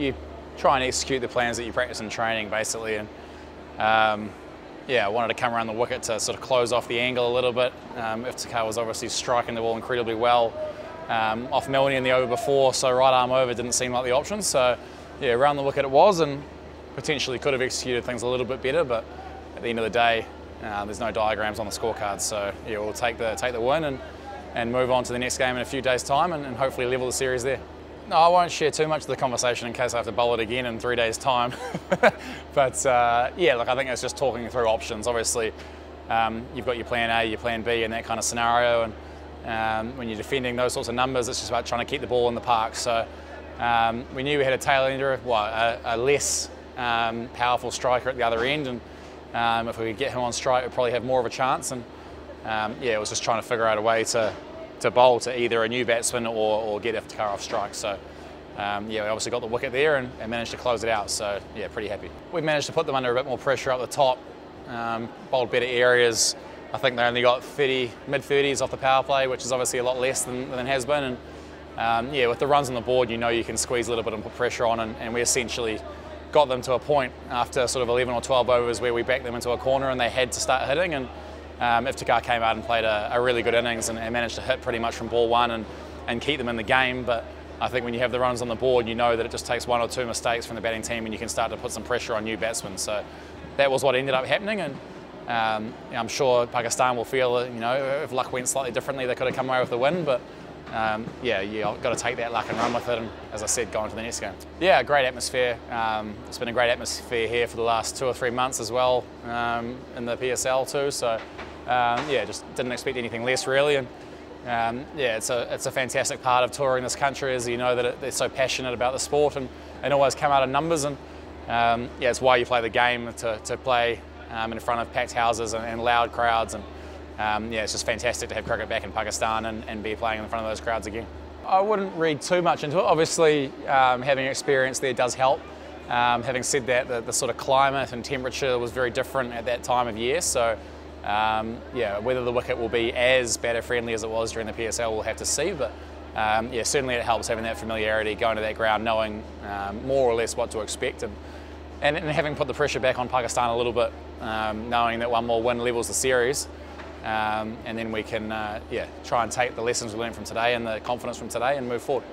You try and execute the plans that you practice in training, basically, and yeah, I wanted to come around the wicket to sort of close off the angle a little bit. Iftikhar was obviously striking the ball incredibly well off Milne in the over before, so right arm over didn't seem like the option. So yeah, around the wicket it was, and potentially could have executed things a little bit better, but at the end of the day, there's no diagrams on the scorecard. So yeah, we'll take the win and move on to the next game in a few days' time, and hopefully level the series there. No, I won't share too much of the conversation in case I have to bowl it again in 3 days' time. But yeah, look, I think it's just talking through options. Obviously, you've got your plan A, your plan B in that kind of scenario, and when you're defending those sorts of numbers, it's just about trying to keep the ball in the park. So we knew we had a tail ender, a less powerful striker at the other end, and if we could get him on strike, we'd probably have more of a chance. And yeah, it was just trying to figure out a way to bowl to either a new batsman or get Iftikhar off strike. So yeah, we obviously got the wicket there and managed to close it out. So yeah, pretty happy. We managed to put them under a bit more pressure up the top, bowled better areas. I think they only got mid-30s off the power play, which is obviously a lot less than has been. And yeah, with the runs on the board, you know you can squeeze a little bit and put pressure on, and we essentially got them to a point after sort of 11 or 12 overs where we backed them into a corner and they had to start hitting. And Iftikhar came out and played a really good innings and managed to hit pretty much from ball one and keep them in the game. But I think when you have the runs on the board, you know that it just takes 1 or 2 mistakes from the batting team and you can start to put some pressure on new batsmen. So that was what ended up happening, and I'm sure Pakistan will feel that, you know, if luck went slightly differently, they could have come away with the win. But yeah, you've got to take that luck and run with it, and as I said, go on to the next game. Yeah, great atmosphere. It's been a great atmosphere here for the last 2 or 3 months as well, in the PSL too. So yeah, just didn't expect anything less really. And yeah, it's a fantastic part of touring this country, is you know that they're so passionate about the sport and always come out in numbers. And yeah, it's why you play the game, to play in front of packed houses and loud crowds. And yeah, it's just fantastic to have cricket back in Pakistan and be playing in front of those crowds again. I wouldn't read too much into it. Obviously, having experience there does help. Having said that, the sort of climate and temperature was very different at that time of year. So yeah, whether the wicket will be as batter friendly as it was during the PSL, we'll have to see. But yeah, certainly it helps having that familiarity, going to that ground, knowing more or less what to expect, and having put the pressure back on Pakistan a little bit, knowing that one more win levels the series. And then we can yeah, try and take the lessons we learned from today and the confidence from today and move forward.